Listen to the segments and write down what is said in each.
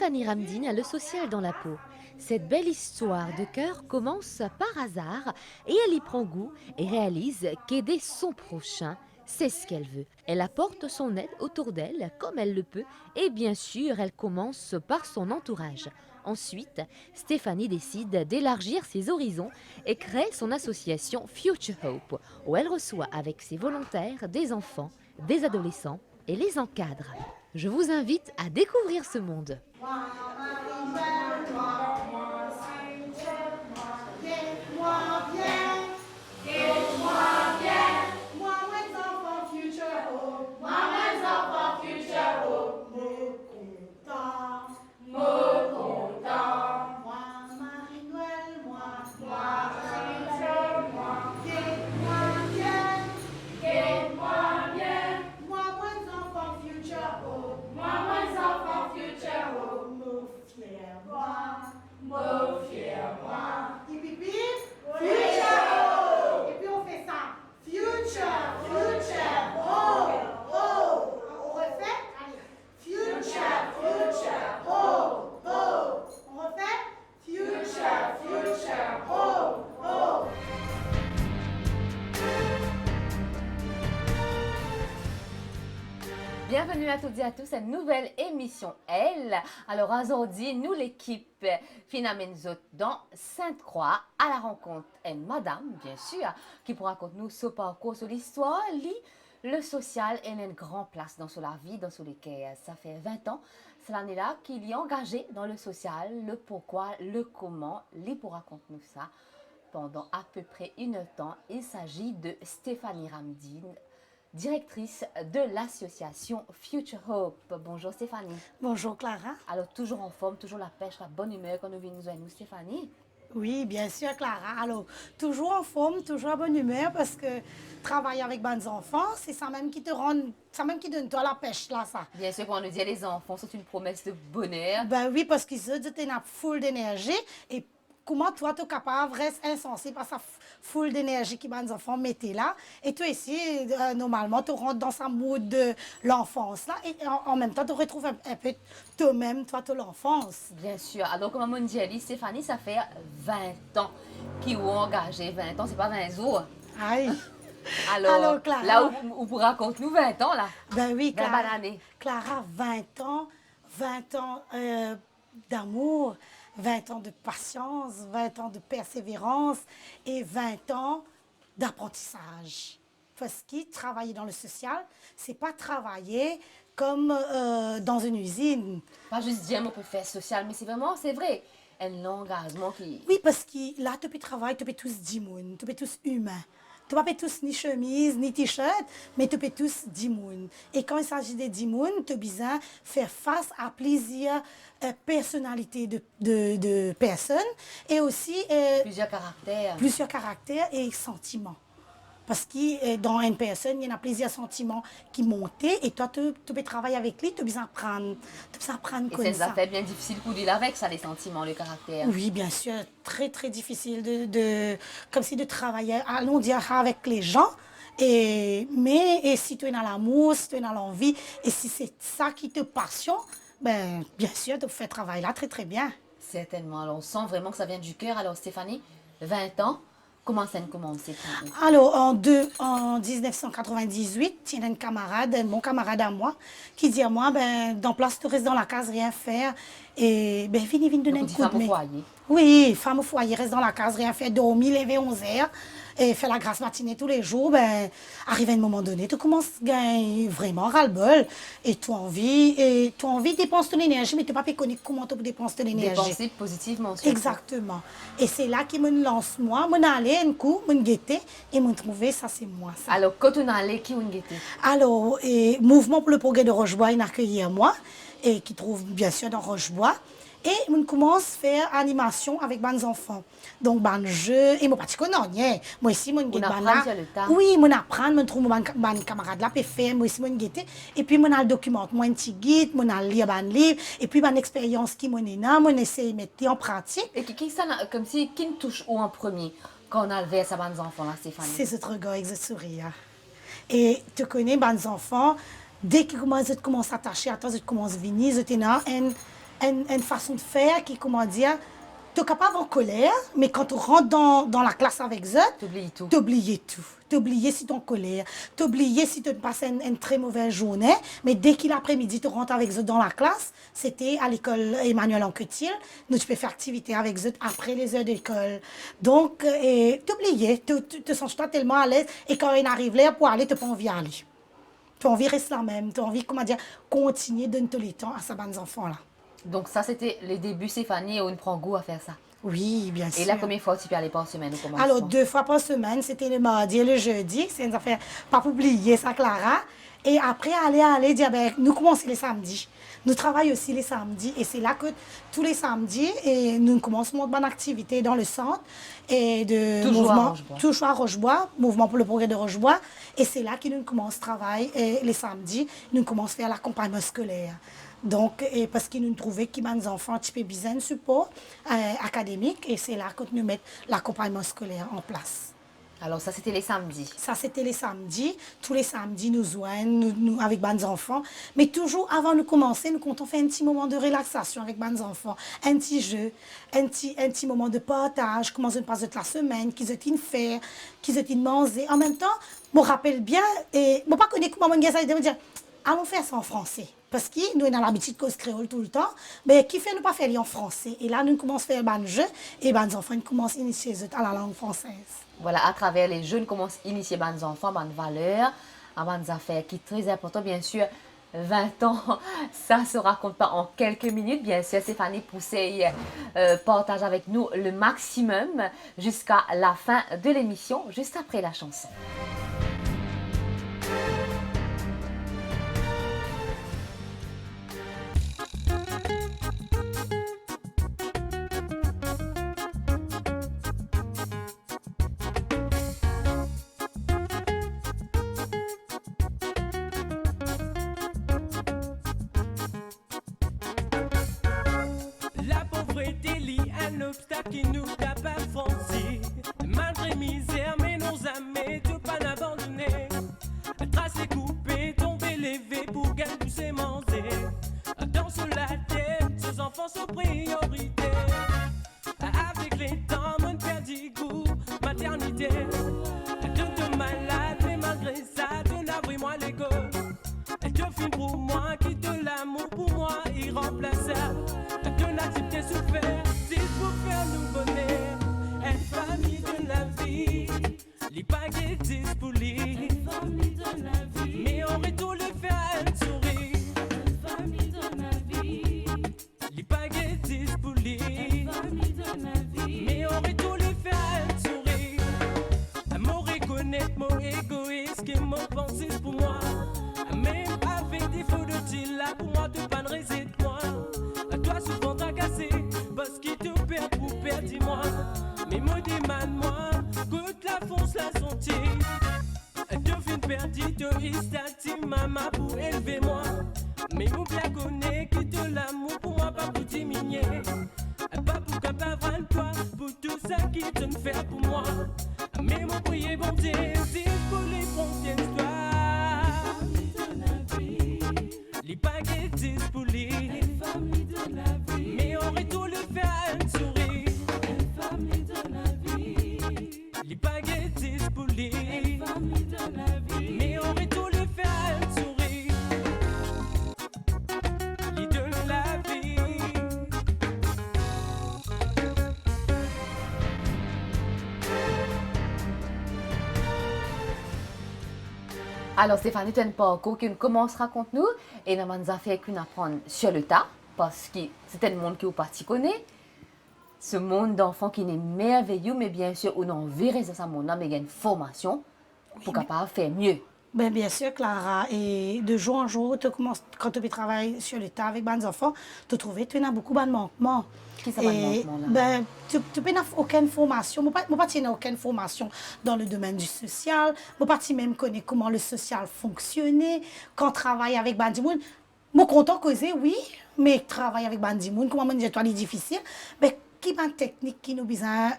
Stéphanie Ramdine a le social dans la peau. Cette belle histoire de cœur commence par hasard et elle y prend goût et réalise qu'aider son prochain, c'est ce qu'elle veut. Elle apporte son aide autour d'elle comme elle le peut et bien sûr, elle commence par son entourage. Ensuite, Stéphanie décide d'élargir ses horizons et crée son association Future Hope, où elle reçoit avec ses volontaires des enfants, des adolescents et les encadre. Je vous invite à découvrir ce monde. Bienvenue à toutes et à tous à une nouvelle émission Elle. Alors aujourd'hui, nous l'équipe Finamenzo dans Sainte-Croix à la rencontre et madame, bien sûr, qui pourra raconter nous ce parcours sur l'histoire, le social et une grande place dans la vie, dans lequel ça fait 20 ans. C'est l'année-là qu'il est engagé dans le social, le pourquoi, le comment, pour raconter nous ça. Pendant à peu près une temps, il s'agit de Stéphanie Ramdine, directrice de l'association Future Hope. Bonjour Stéphanie. Bonjour Clara. Alors toujours en forme, toujours la pêche, la bonne humeur quand nous venons nous Stéphanie. Oui, bien sûr Clara. Alors, toujours en forme, toujours à bonne humeur parce que travailler avec bonnes enfants, c'est ça même qui te rend, ça même qui donne toi la pêche là, ça. Bien sûr, quand on nous dit les enfants, c'est une promesse de bonheur. Ben oui, parce qu'ils ont une foule d'énergie et comment toi, tu es capable de rester insensé par sa foule d'énergie que les enfants mettent là. Et toi ici, normalement, tu rentres dans sa mood de l'enfance là. Et en même temps, tu retrouves un peu toi-même, toi, de l'enfance. Bien sûr. Alors, comme on dit, Stéphanie, ça fait 20 ans qu'ils ont engagé. 20 ans, c'est pas 20 jours. Aïe. Alors Clara, là où vous racontez nous 20 ans, là. Ben oui, 20 Clara. bonnes années. Clara, 20 ans d'amour, 20 ans de patience, 20 ans de persévérance et 20 ans d'apprentissage. Parce que travailler dans le social, c'est pas travailler comme dans une usine. Pas juste dire on peut faire social, mais c'est vraiment, c'est vrai, un engagement qui... Oui, parce que là, tu peux travailler, tu peux tous 10 moun, tu peux tous humains. Tu ne peux pas tous ni chemise, ni t-shirt, mais tu peux tous 10 moun. Et quand il s'agit de 10 moun, tu as besoin de faire face à plusieurs personnalités de personnes et aussi plusieurs caractères et sentiments. Parce que dans une personne, il y a plusieurs sentiments qui montent et toi, tu peux travailler avec lui, tu as besoin d'apprendre comme ça. Et ça fait bien difficile pour dire avec ça, les sentiments, le caractère. Oui, bien sûr, très, très difficile comme si de travailler, allons dire, avec les gens. Mais si tu es dans l'amour, si tu es dans l'envie, et si c'est ça qui te passionne, ben, bien sûr, tu fais le travail là très, très bien. Certainement. Alors, on sent vraiment que ça vient du cœur. Alors, Stéphanie, 20 ans. Comment ça a commencé? Alors, en 1998, il y a un bon camarade à moi, qui dit à moi, ben, dans place, tu restes dans la case, rien faire. Et ben, viens donner un coup de main. Femme au foyer. Oui, femme au foyer, reste dans la case, rien faire, dormir, lever 11 heures, et faire la grasse matinée tous les jours. Ben, arrivé à un moment donné, tu commences à gagner vraiment ras-le-bol. Et tu as envie de dépenser ton énergie, mais tu n'as pas connaître comment tu dépenses ton énergie. Dépenser positivement. Surtout. Exactement. Et c'est là qu'il me lance moi, je allé un coup, je guetté et me trouvé ça c'est moi ça. Alors quand on allait qui on guetté? Alors mouvement pour le progrès de Rochebois il a accueilli moi et qui trouve bien sûr dans Rochebois et on commence à faire animation avec les enfants. Donc ban jeu et moi pas connais moi ici mon guetté là. Oui, mon apprendre, mon trouve mon camarade là peut faire moi ici mon guetté et puis mon a le document, moi un petit guide, mon a lire ban livre et puis mon expérience qui mon là, mon essayer mettre en pratique. Et qui ça comme si qui nous touche où en premier quand on a levé sa bande enfants là Stéphanie? C'est ce regard avec ce sourire. Et tu connais bande enfants dès qu'ils commencent à s'attacher à toi, ils commencent à venir, ils ont une façon de faire qui, comment dire, tu es capable en colère, mais quand tu rentres dans la classe avec eux, T'oublies tout. t'oublies tout. T'oublies si tu es en colère, t'oublies si tu passes une très mauvaise journée, mais dès qu'il l'après-midi, tu rentres avec eux dans la classe, c'était à l'école Emmanuel Anquetil, nous tu peux faire activité avec eux après les heures d'école. Donc, t'oublies, tu te sens toi tellement à l'aise, et quand il arrive là pour aller, tu n'as pas envie d'aller. Tu as envie de rester là même, tu as envie, comment dire, continuer de donner tout le temps à ces bons enfants-là. Donc ça, c'était les débuts, Stéphanie, et on prend goût à faire ça. Oui, bien sûr. Et la première fois, tu peux aller par semaine au commencement? Alors, 2 fois par semaine, c'était le mardi et le jeudi. C'est une affaire, pas pour oublier ça, Clara. Et après, aller dire, ben, nous commençons les samedis. Nous travaillons aussi les samedis. Et c'est là que tous les samedis, et nous commençons notre bonne activité dans le centre. Et de Toujours à mouvement, Rochebois. toujours à Rochebois, mouvement pour le progrès de Rochebois. Et c'est là que nous commençons travail. Et les samedis, nous commençons à faire l'accompagnement scolaire. Donc, et parce qu'ils nous trouvaient qu'ils ont des enfants un petit peu besoin de support académique, et c'est là que nous mettons l'accompagnement scolaire en place. Alors ça, c'était les samedis. Ça, c'était les samedis. Tous les samedis, nous joignons nous, avec des enfants. Mais toujours avant de commencer, nous comptons faire un petit moment de relaxation avec des enfants. Un petit jeu, un petit moment de partage, comment se passe la semaine, qu'ils ont faire, qu'ils ont manger. En même temps, je me rappelle bien, et je ne sais pas comment on ça, de me dire, allons faire ça en français. Parce que nous avons l'habitude de cause créole tout le temps, mais qui fait ne pas faire en français. Et là, nous commençons à faire un jeu, et les enfants commencent à initier à la langue française. Voilà, à travers les jeunes, commencent à initier les enfants, les valeurs, les affaires qui sont très importantes, bien sûr. 20 ans, ça se raconte pas en quelques minutes. Bien sûr, Stéphanie Pousset partage avec nous le maximum jusqu'à la fin de l'émission, juste après la chanson. La pauvreté lie un obstacle qui nous tape à foncer. Malgré misère, mais nos amis, tout pas abandonner. Tracé coupé, tombé levé pour qu'elle puisse manger. Dans sous la tête, ces enfants sont priorité. Avec les temps, mon père dit goût, maternité. Tout malade, mais malgré ça, de l'abri-moi l'ego. Et que film pour moi, qui de l'amour pour moi, irremplaçable. Que l'activité souffert, si pour faire nous bonheur. Une famille de la vie, les baguettes pour lui. Une famille de la vie, mais on retourne le faire une souris. Une famille de la vie, les baguettes pour lui. Une famille de la vie, mais on retourne le faire une souris. Mon reconnaître, mon égoïste, qui mon pensée pour moi. Même avec des faux de style là pour moi de pas de moi. Toi souvent tracassé parce qu'il te perd pour perdre dis-moi. Mais moi demande-moi que la fonce la santé. Te fin perdu te istati maman pour élever moi. Mais mon père connaît qui te l'amour pour moi pas pour diminuer. Pas pour capable toi pour tout ça qui te fait pour moi. Mais mon prier bon Dieu c'est pour les frontières toi. Les baguettes pour les familles de la vie, mais on retourne le faire une souris. Les familles de la vie, les baguettes pour les familles de la vie, mais on retourne le faire une souris. Les de la vie. Alors Stéphanie, tu as un parcours qui commence raconte-nous et nous avons affaires qu'on apprend sur le tas parce que c'est un monde qui est parti connaît. Ce monde d'enfants qui est merveilleux, mais bien sûr, on en verrait ça, mon âme, il y a une formation pour capable faire mieux. Ben, bien sûr, Clara. Et de jour en jour, quand tu travailles sur le tas avec des enfants, tu trouves que tu as beaucoup de manquements. Qui ça va de manquement là? Ben, tu n'as aucune formation. Je ne n'ai aucune formation dans le domaine du social. Je ne même connais comment le social fonctionnait. Quand on travaille avec des gens, je suis content de causer, oui, mais travailler avec des gens, comment dire, c'est difficile. Mais qui est une technique qui nous besoin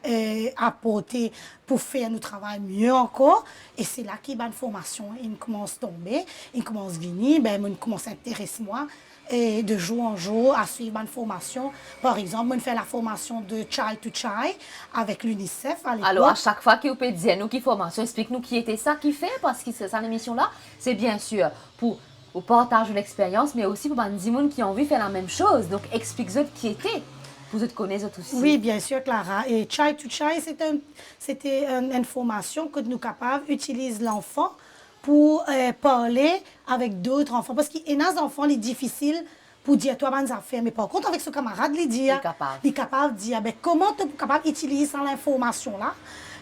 apporter pour faire notre travail mieux encore. Et c'est là qu'il y a une formation. Il commence à tomber, il commence à venir, ben, il commence à s'intéresser moi. Et de jour en jour à suivre une formation. Par exemple, on fait la formation de Child to Child avec l'UNICEF à l'époque. Alors, à chaque fois qu'il peut dire nous qui formation, explique-nous qui était ça qui fait, parce que cette émission-là, c'est bien sûr pour au partage de l'expérience, mais aussi pour des gens qui ont envie de faire la même chose. Donc, explique-nous qui était. Vous êtes connaissez aussi. Oui, bien sûr, Clara. Et Child to Child, c'était une formation que nous capables d'utiliser l'enfant pour parler avec d'autres enfants. Parce qu'il y a des enfants, c'est difficile pour dire toi bonnes affaires. Mais par contre, avec ce camarade, il est capable de dire ben, comment tu es capable d'utiliser l'information-là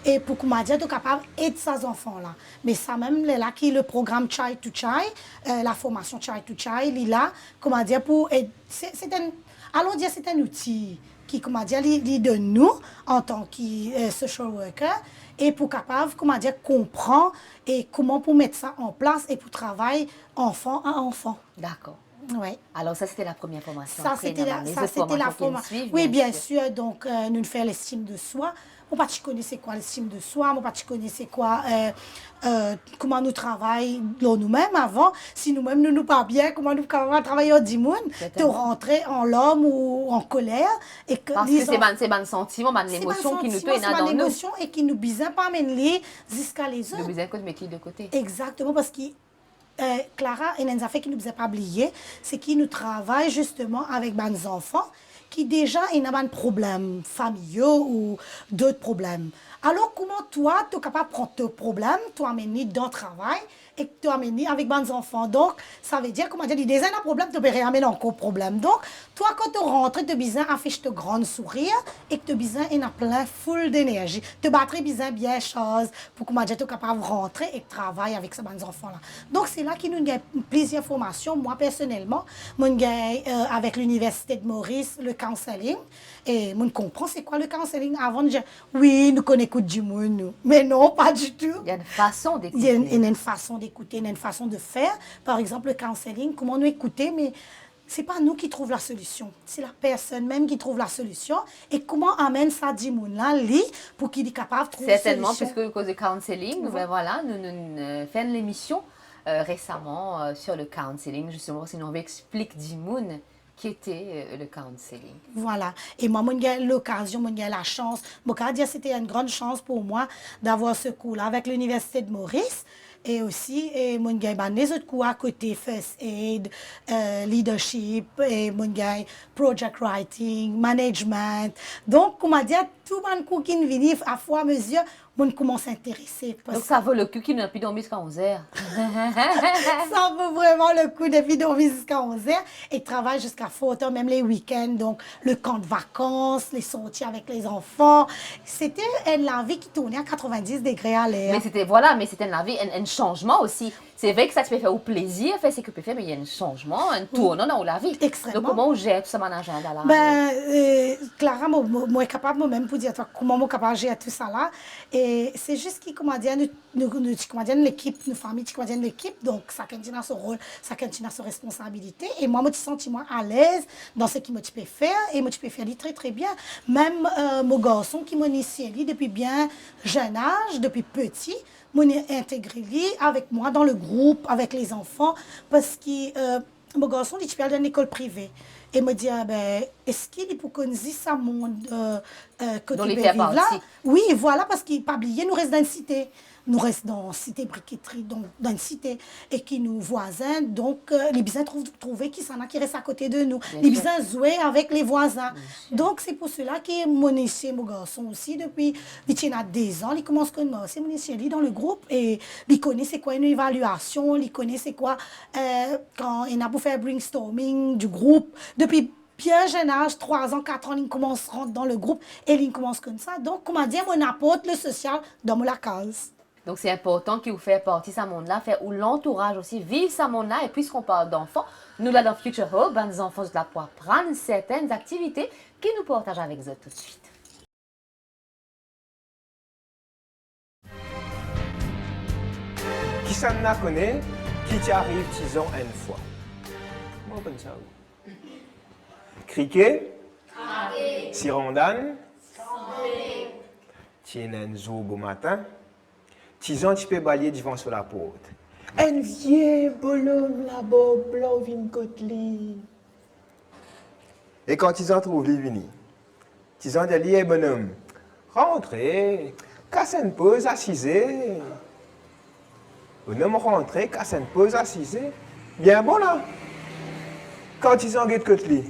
et pour comment dire tu es capable d'aider ces enfants-là. Mais ça même, là, qui est le programme Child to Child, la formation Child to Child, il est là, comment dire, pour aider. Allons dire c'est un outil qui, comment dire, il donne nous en tant que social worker et pour capable, comment dire, comprendre et comment pour mettre ça en place et pour travailler enfant à enfant. D'accord. Oui. Alors ça c'était la première formation. Ça c'était la formation. Oui, bien sûr. Donc nous faisons l'estime de soi. Moi, pas connaissais quoi l'estime de soi. Moi, pas connaissais quoi comment nous travaillons nous-mêmes avant. Si nous-mêmes nous pas bien, comment nous travaillons au dimanche, de rentrer en l'homme ou en colère et que parce que c'est un sentiment, une émotion qui nous peut dans nous. Émotion et qui nous besoin pas mener jusqu'à les autres. Nous besoin de mettre de côté. Exactement parce que Clara, et une affaire qui nous a pas oublié, c'est qu'il nous travaille justement avec des enfants qui déjà ont des problèmes familiaux ou d'autres problèmes. Alors, comment toi, tu es capable de prendre tes problèmes, tu amener dans le travail et que tu amener avec des enfants. Donc, ça veut dire, comment dire, déjà un problème, tu peux ramener encore un problème. Donc, toi, quand tu rentres, tu as besoin d'afficher te grand sourire et que tu as besoin d'un plein full d'énergie. Tu as besoin bien chose pour comment dire, tu es capable de rentrer et de travailler avec ces enfants-là. Donc, c'est là qu'il nous y a plusieurs formations. Moi, personnellement, avec l'Université de Maurice, le counseling. Et je comprends c'est quoi le counseling. Avant de dire, oui, nous connaissons du monde, mais non, pas du tout. Il y a une façon d'écouter. Il y a une façon d'écouter, il y a une façon de faire. Par exemple, le counseling, comment nous écouter, mais ce n'est pas nous qui trouvons la solution. C'est la personne même qui trouve la solution. Et comment amène ça du monde là, pour qu'il soit capable de trouver la solution. Certainement, puisque cause de counseling, ben voilà, nous faisons l'émission récemment sur le counseling, justement, si nous explique du monde qui était le counseling. Voilà. Et moi, j'ai l'occasion, j'ai la chance. C'était une grande chance pour moi d'avoir ce cours-là avec l'Université de Maurice. Et aussi, j'ai les autres cours à côté, First Aid, Leadership, et Project Writing, Management. Donc, comment dire, tout le cours qui vient à fur et à mesure, on commence à s'intéresser. Donc, ça vaut le coup qu'il n'a plus dormi jusqu'à 11h. Ça vaut vraiment le coup de dormir jusqu'à 11h et travailler jusqu'à fort heures, même les week-ends. Donc, le camp de vacances, les sorties avec les enfants. C'était la vie qui tournait à 90 degrés à l'air. Mais c'était, voilà, mais c'était la vie, un changement aussi. C'est vrai que ça te peut faire au plaisir, c'est ce que tu peux faire, mais il y a un changement, un tournant dans la vie. Extrêmement. Donc, comment on gère tout ça, mon agenda là? Clara, moi, je suis capable moi-même pour dire toi, comment je suis capable de gérer tout ça là. Et c'est juste que, comment dire, l'équipe, nos familles, comment dire, l'équipe, donc ça continue son rôle, ça continue sa responsabilité. Et moi, je me sens à l'aise dans ce que je peux faire, et je peux faire très, très bien. Même mon garçon qui m'a initié depuis bien jeune âge, depuis petit, m'ont intégré avec moi dans le groupe, avec les enfants, parce que mon garçon, il est dans une école privée. Et me dit, est-ce qu'il est pour qu'on dise ça, monde que tu peux vivre là? Oui, voilà, parce qu'il n'est pas oublié, nous restons dans une cité. Nous restons dans une cité briqueterie, donc dans une cité, et qui nous voisins, donc les besoins trouver qui s'en a qui restent à côté de nous. Les besoins jouer avec les voisins. Donc c'est pour cela que mon ici, mon garçon aussi, depuis, il a 2 ans, il commence comme moi, c'est mon ici, dans le groupe, et il connaît c'est quoi une évaluation, il connaît c'est quoi quand il a pour faire brainstorming du groupe, depuis bien jeune âge, 3 ans, 4 ans, il commence à rentrer dans le groupe, et il commence comme ça. Donc, comment dire, on apporte le social dans la case. Donc, c'est important que vous fassiez partie de ce monde-là, faire ou l'entourage aussi, vivre ce monde-là. Et puisqu'on parle d'enfants, nous, là, dans Future Hope, les enfants de la pouvoir prendre certaines activités qui nous partagent avec eux tout de suite. Qui s'en a connaît, qui t'y arrive, disons, une fois. Moi, comme ça. Criquet, Si Rondan. Tiens un jour beau matin. Tison, tu peux balayer devant sur la porte. Un vieux bonhomme là-bas, blanc, vin côté. Et quand Tison trouve lui vini, Tison dit, hey, bonhomme, rentrez, casse une pause, assisez. Bonhomme rentrez, casse une pause, assisez. Bien bon là. Quand Tison guette côté,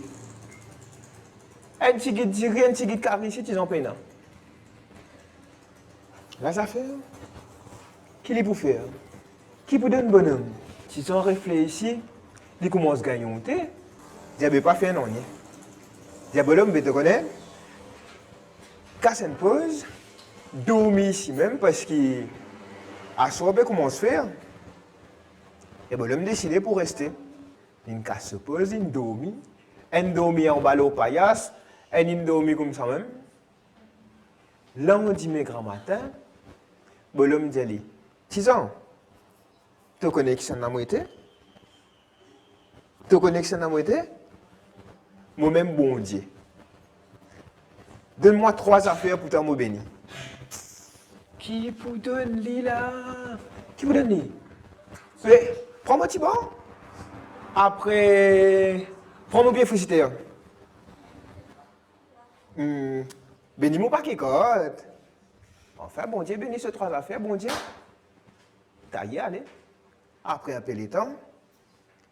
un petit guide diré, un petit guide carré ici, Tison peine. Là, affaires. Qui est pour faire? Qui pour donner bonhomme? Si on réfléchit, il commence à gagner un thé. Il n'y a pas fait non. Il y a bonhomme, tu connais? Casse une pause, dormir ici même parce qu'il a sorbet comment se faire. Et bonhomme décidé pour rester. Il casse pause, il dormit. Il dormit en ballot paillasse, il dormit comme ça même. Lundi, grand matin, bonhomme dit, Tison, tu connais qui s'en a moité? Tu connais qui s'en a moité? Moi-même, bon Dieu. Donne-moi 3 affaires pour t'en béni. Qui pour donner là? Qui pour donner? Prends mon petit banc. Après, prends mon pied frigidaire. Bénis mon paquet côte. Enfin, bon Dieu, bénis ces 3 affaires, bon Dieu. Taillé, allez. Après, appelé les temps.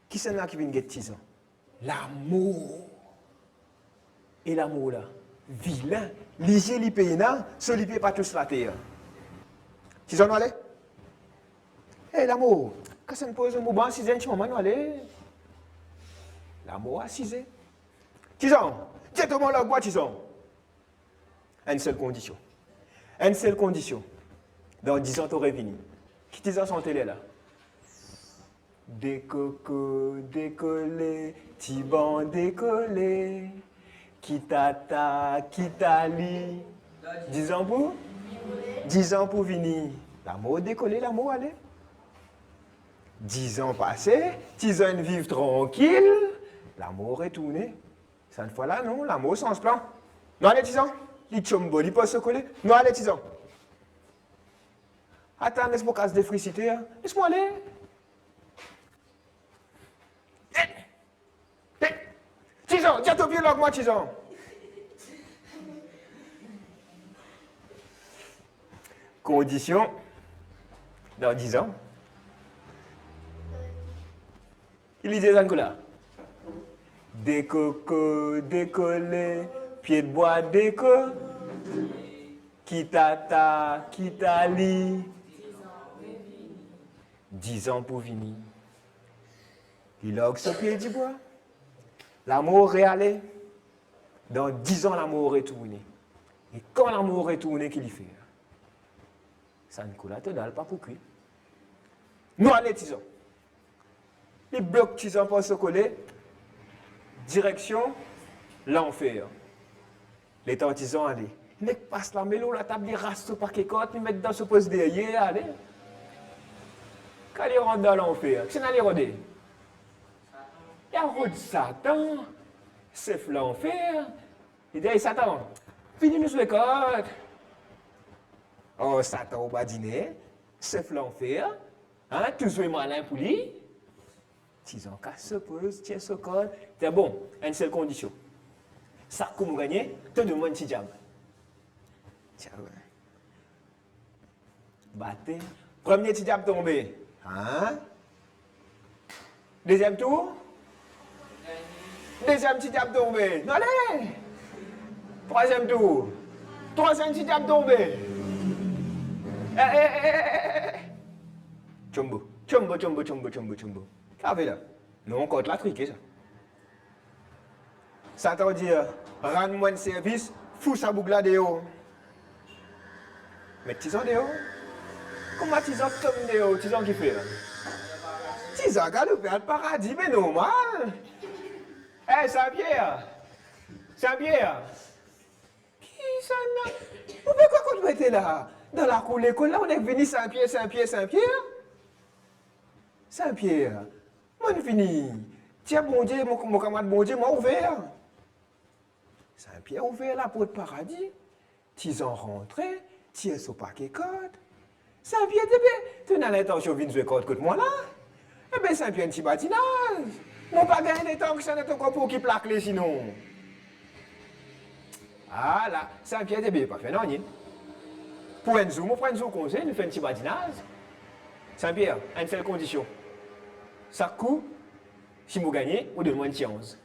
Qui c'est là qui vient de Tison? L'amour. Et l'amour là, vilain. Ligier li pays là, ce li pays pas tous la terre. Tison, allez. Hé, l'amour. Quand ça me pose un moment, 6 ans, tu m'en allez. L'amour à 6 ans. Tison, tiens, tout le monde là, quoi, Tison? Une seule condition. Une seule condition. Dans 10 ans, tu aurais fini. Qui Tison sont télé là? Des cocos décollés, Tiban décollé, qui tata, qui tali. 10 ans pour? 10 ans pour venir. L'amour décollé, l'amour allé. 10 ans passés, 10 ans vivre tranquille, l'amour est tourné. Cette fois-là, non, l'amour sans plan. Non, allez, 10 ans. Les chombo, ils peuvent se coller. Non, allez, 10 ans. Attends, laisse-moi casser des fricités. Hein. Laisse-moi aller. Tison, tiens ton pied là, moi, Tison. Condition, dans 10 ans. Il y a des angles là. Des cocos décollés, pieds de bois déco. Qui tata, qui tali. 10 ans pour venir. Il a ce pied du bois. L'amour est allé. Dans 10 ans, l'amour est tourné. Et quand l'amour est tourné, qu'il y fait? Ça ne coule te dalle pas pour cuire. Nous allons 10 ans. Les blocs 10 ans pour se coller. Direction, l'enfer. Les temps 10 ans, allez. Les mecs passent la mélo, la table, ils rasent ce paquet côte, ils mettent dans ce poste derrière, allez. Quand ils rentrent dans l'enfer, qu'est-ce qu'on allait rôder? Il y a un de Satan, c'est l'enfer. Il dit, hey, Satan, finis nous sur les côtes. Oh, Satan, au bas dîner, c'est l'enfer. Hein, tout ce malin pour lui. 10 ans, casse ce pose, tiens ce code. C'est bon, une seule condition. Ça, comme vous gagnez, te demande un petit diable. Tiens, ouais. Battez. Premier petit diable tombé. Hein? Deuxième tour. Deuxième petit diable tombé. Non, allez. Troisième tour. Troisième petit diable tombé. Chombo. Chombo, chombo, chombo, chombo, chombo. Ça fait là. Non, on compte la trique, ça. Ça t'en dit, rends-moi un service, fous sa boucle là dehors. Mais Tison dehors? Comment Tison tombe dehors? Tison qui fait là? Tison, regarde, le père paradis, mais normal. Hé, Saint-Pierre! Saint-Pierre! Qui ça n'a? Vous faites quoi quand vous êtes là? Dans la cour de l'école, là, on est venu Saint-Pierre, Saint-Pierre, Saint-Pierre? Saint-Pierre, moi, je finis. Tiens, bon Dieu, mon camarade, bon Dieu, moi, ouvert. Saint-Pierre ouvert la porte paradis. Ils ont rentré, ils sont paquet code. Saint-Pierre, tu n'as l'intention de jouer code contre moi là? Eh bien, Saint-Pierre, un petit bâtiment. Mon pas gagné temps que ça n'est encore pour qui plaque les sinon. Ah là, Saint-Pierre, tu pas fait non, ni. Pour un zoom, on prend un zoom conseil, nous fait un petit badinage. Saint-Pierre, une seule condition. Ça coûte, si vous gagnez, vous donnez moins de chance.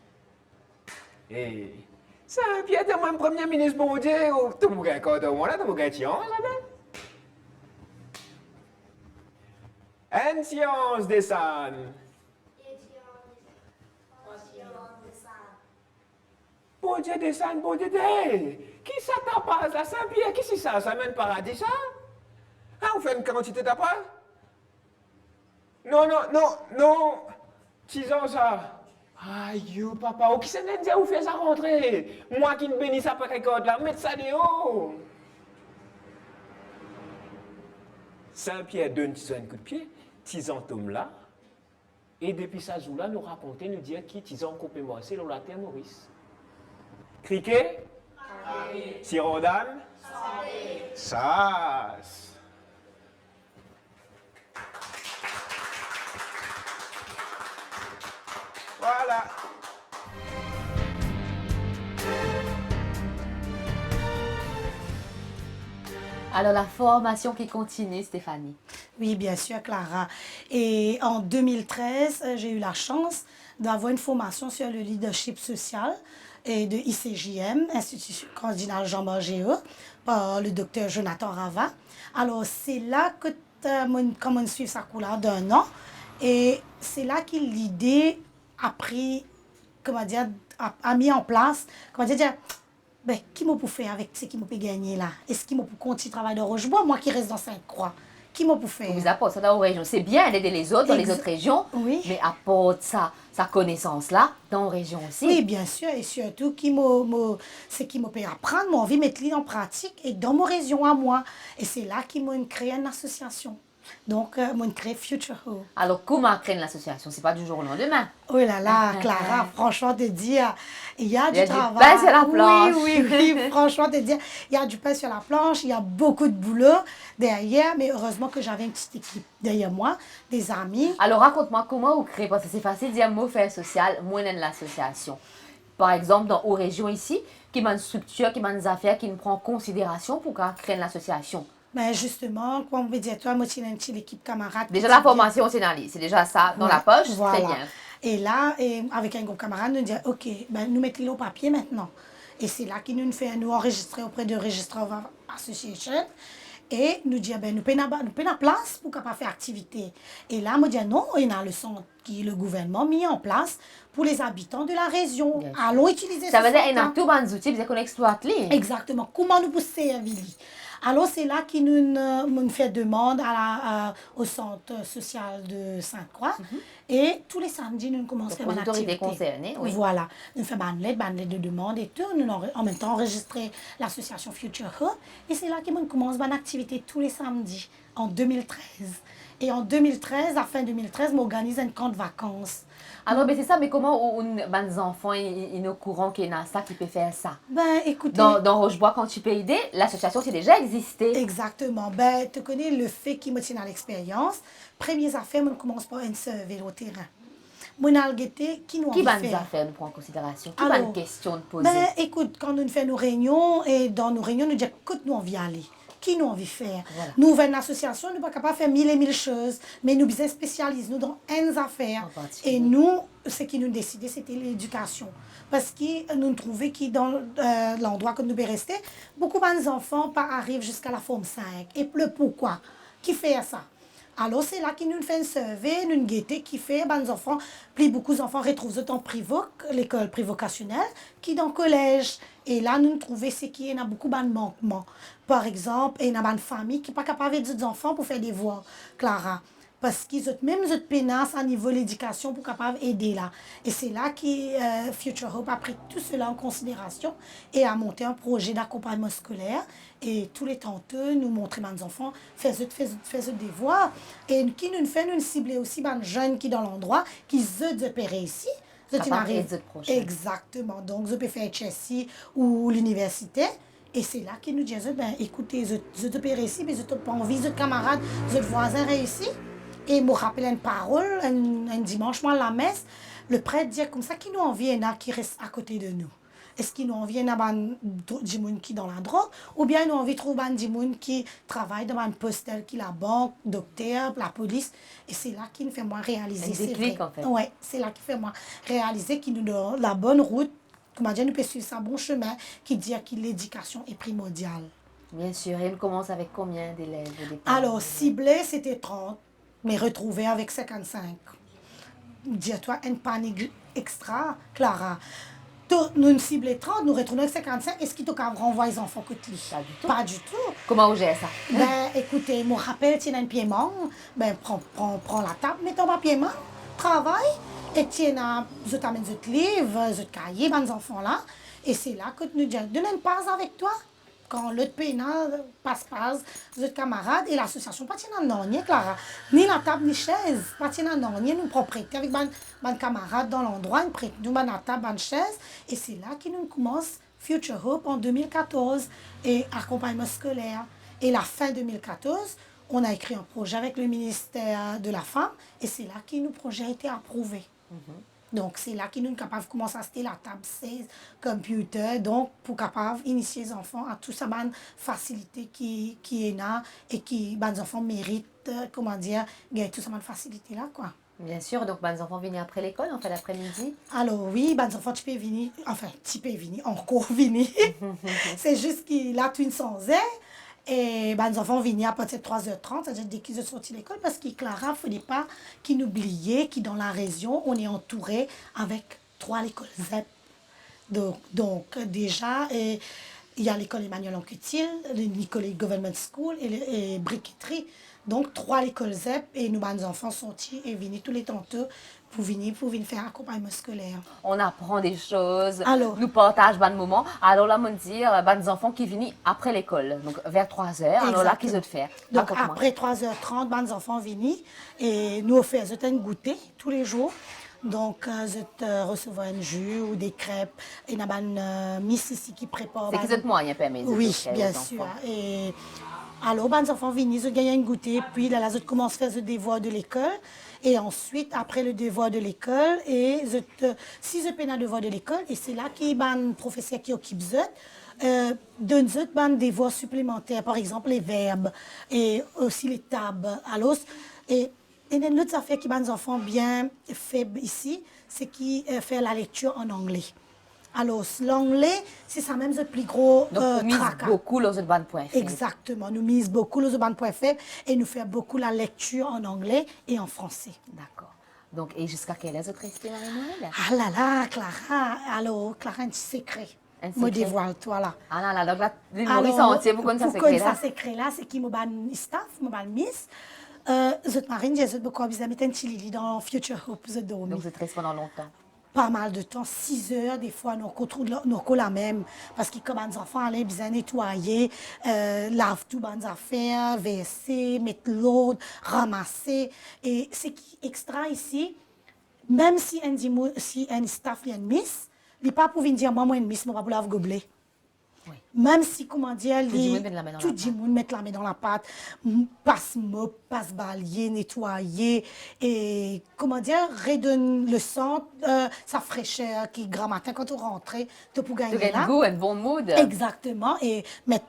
Et Saint-Pierre, t'es mon premier ministre bon Dieu, tu vous gagnez quand on là, tu vous gagnez chance, une science des sangs. Bon Dieu des sangs, bon Dieu des. Qui ça tapasse là, Saint-Pierre? Qui c'est ça? Ça mène paradis ça? Ah, on fait une quantité tapas? Non, non, non, non. 6 ans ça. Aïe, papa, qui s'est dit où fait ça rentrer? Moi qui ne bénis ça pas quelque là, mettez ça dehors. Saint-Pierre donne un coup de pied, Tizan tombe là, et depuis ça jour-là, nous raconter, nous dire qui Tizan coupé morcé dans la terre Maurice. Criquet? Sirodane? Sas. Voilà. Alors, la formation qui continue, Stéphanie. Oui, bien sûr, Clara. Et en 2013, j'ai eu la chance d'avoir une formation sur le leadership social et de ICJM, Institut cardinal Jean-Marc Géo, par le docteur Jonathan Rava. Alors, c'est là que comme on suit sa couleur d'un an, et c'est là que l'idée a pris, comment dire, a mis en place, comment dire, ben, qui m'a pour faire avec ce qui m'a pu gagner là? Est-ce qu'il m'a pour continuer travail de Rochebois, moi qui reste dans Sainte-Croix? Qui m'a pour faire? Vous apportez ça dans vos régions. C'est bien d'aider les autres dans les autres régions, oui. Mais apporte ça, sa connaissance-là dans vos régions aussi. Oui, bien sûr, et surtout, c'est qui m'a pu apprendre, m'a envie de mettre en pratique et dans ma région à moi. Et c'est là qu'ils m'ont créé une association. Donc, m'ont créé Future Hope. Alors, comment créer l'association? C'est pas du jour au lendemain. Oh là là, Clara, franchement, te dire, il y a du travail. pain sur la planche. Oui, oui, oui, franchement, te dire, il y a du pain sur la planche, il y a beaucoup de boulot derrière, mais heureusement que j'avais une petite équipe derrière moi, des amis. Alors, raconte-moi comment vous créez, parce que c'est facile de dire mot faire social, moi, l'association. Par exemple, dans aux régions ici, qui m'a une structure, qui m'a des affaires, qui nous prend en considération pour créer l'association. Ben justement, comme on veut dire, toi, moi, tu as une petite équipe camarade. Déjà, la formation, c'est dans c'est déjà ça, dans la poche, voilà. très bien. Et là, avec un groupe camarade, nous dit, OK, ben, nous mettons-le au papier maintenant. Et c'est là qu'il nous fait nous enregistrer auprès de Register of Association. Et nous dit, ben, nous payons la place pour capable faire activité. Et là, nous dit, non, il y a le centre qui le gouvernement mis en place pour les habitants de la région. Yes. Allons utiliser ça. Ça veut dire qu'il qu'il y a tous les outils qu'on exploite. Exactement. Comment nous pousser à Vili? Alors, c'est là qu'il nous fait demande au centre social de Sainte-Croix. Et tous les samedis, nous commençons à faire une activité. Concernée, oui. Voilà. Nous faisons une lettre de demande et tout. Nous en même temps enregistrer l'association Future Hope. Et c'est là qu'on commence une activité tous les samedis, en 2013. Et en 2013, à fin 2013, on organise un camp de vacances. Alors, c'est ça, mais comment les enfants, ils sont au courant qu'il y a ça qui peut faire ça? Ben, écoutez... Dans Rochebois, quand tu peux aider, l'association, c'est déjà existé. Exactement. Ben, tu connais le fait qui me tient à l'expérience. Premières affaires, on commence par un survey au terrain. Qui va nous affaires nous prend en considération? Qui va une question de poser? Ben, écoute, quand nous faisons nos réunions, et dans nos réunions, nous disons, écoute, nous, on vient aller. Qui nous envie faire? Voilà. Nous, une association, nous ne sommes pas capables de faire 1000 et 1000 choses, mais nous sommes spécialisés dans une affaire. Et nous, ce qui nous décidait, c'était l'éducation. Parce que nous trouvons que dans l'endroit que nous sommes restés, beaucoup d'enfants arrivent jusqu'à la forme 5. Et le pourquoi? Qui fait ça? Alors, c'est là qu'ils nous fait un survey, une gaieté qui fait les enfants, puis beaucoup d'enfants retrouvent en privoc, l'école prévocationnelle, qui dans le collège. Et là, nous trouvons qu'il y a beaucoup de manquements. Par exemple, il y a une famille qui n'est pas capable de des enfants pour faire des devoirs, Clara. Parce qu'ils ont même une pénasse à niveau de l'éducation pour capable aider là. Et c'est là que Future Hope a pris tout cela en considération et a monté un projet d'accompagnement scolaire. Et tous les tanteux, nous montrer aux enfants, faisaient des devoirs. Et qui nous fait nous cibler aussi les jeunes qui dans l'endroit, qui se repérer ici, Vous Capable n'arrivez d'aider les prochains. exactement. Donc, vous pouvez faire HSI ou l'université. Et c'est là qu'ils nous disent, ben, écoutez, je te peux réussir, mais je n'ai pas envie, de camarades, de voisins réussir. Et il me rappelle une parole, un dimanche, moi, à la messe, le prêtre dit comme ça, qui nous envie, il y en a qui restent à côté de nous. Est-ce qu'ils nous envie, il y en a des gens qui dans la drogue, ou bien ils nous envie de trouver des gens qui travaillent dans un poste tel que la banque, docteur, la police. Et c'est là qu'il nous fait moi réaliser. Un déclic, en fait. Oui, c'est là qu'il fait moi réaliser qu'il nous donne la bonne route. Comment dire, nous pouvons suivre un bon chemin qui dit que l'éducation est primordiale. Bien sûr, et on commence avec combien d'élèves au départ? Alors, ciblé, c'était 30, mais retrouvé avec 55. Dis-toi, une panique extra, Clara. Nous ciblons 30, nous retrouvons avec 55. Est-ce qu'il te renvoie les enfants que tu Pas du tout. Pas du tout. Comment on gère ça? Ben, écoutez, me rappelle, tu as un paiement, ben, prends la table, mets ton paiement, travaille, et tu as, je t'amène ce livre, ce cahier, les enfants là, et c'est là que nous disons, donne une passe avec toi. Quand l'autre pénal passe, l'autre camarade, et l'association, pas tiens non, ni Clara, ni la table, ni chaise, pas tiens non, ni nous propriété avec mes camarades dans l'endroit, nous prêtons nous la table, une chaise, et c'est là que nous commence Future Hope en 2014, et accompagnement scolaire. Et la fin 2014, on a écrit un projet avec le ministère de la Femme, et c'est là que le projet a été approuvé. Donc, c'est là qu'ils nous sommes capables de commencer à acheter la table 16, computer, donc pour capable initier les enfants à tout ça, bonne facilité qui est là et qui, les enfants méritent, comment dire, gagner tout ça, bonne facilité là, quoi. Bien sûr, donc les enfants viennent après l'école, en fait, l'après-midi. Alors oui, les enfants, tu peux venir, enfin, tu peux venir, encore venir. C'est juste qu'il a une sans air. Et les enfants viennent à partir de 3h30, c'est-à-dire dès qu'ils sont sortis de l'école, parce qu'il Clara, il ne faudrait pas qu'ils n'oublient que dans la région, on est entouré avec 3 écoles ZEP. Donc déjà, il y a l'école Emmanuel Anquetil, l'école Government School et Briqueterie. Donc 3 écoles ZEP et nous, les enfants sont sortis et viennent tous les tantôt pour venir faire accompagnement scolaire. On apprend des choses, Alors. nous partageons des moments. Alors là, on dit, des enfants qui viennent après l'école, donc vers 3h, alors là, qu'ils ont faire. Donc Raconte-moi. après 3h30, les enfants viennent et nous on fait un goûter tous les jours. Donc, je recevoir un jus ou des crêpes. Et il y a une miss ici qui prépare. C'est qu'ils ont moyen permis. Oui, bien sûr. Et alors, les enfants viennent, ils gagnent un goûter, puis là, ils commencent à faire le devoir de l'école. Et ensuite, après le devoir de l'école, et si je fais un devoir de l'école, et c'est là qu'il y a un professeur qui occupe donne des devoirs supplémentaires, par exemple les verbes et aussi les tables. Alors, et une autre affaire qui les enfants bien fait ici, c'est qu'ils font la lecture en anglais. Alors, l'anglais, c'est ça même le plus gros Donc, on mise tracas. beaucoup dans une point. Exactement, nous mise beaucoup les ban.fr et nous fait beaucoup la lecture en anglais et en français. D'accord. Donc, et jusqu'à quelle heure vous restez, Marie-Noël? Ah là là, Clara, alors, Clara, un petit secret. Un Me secret? dévoile-toi là. Ah là là, donc là, l'île Alors, Maurice entier, vous connaissez ça pour secret là? ça secret là, c'est qui me ban staff, me ban miss. Zot marine, j'ai beaucoup besoin de mettre un petit lili dans Future Hope, je dormi. Donc, vous restez pendant longtemps. Pas mal de temps, 6 heures, des fois, nous retrouve la même. Parce que comme les enfants allaient bien nettoyer, lave tout les affaires, verser, mettre l'eau, ramasser. Et ce qui est extra ici, même si un staff vient de miss, il n'est pas pour venir dire, moi, une miss, moi, pour laver gobelet. Oui. Même si, comment dire, Tout le monde met la main dans la tout le monde met la main dans la pâte, passe mop, passe balayer, nettoyer, et, comment dire, redonne le sang, sa fraîcheur qui, grand matin, quand on rentre, tu peux Tu gagner gagnes là. goût, un bon mood. Exactement, et mettre,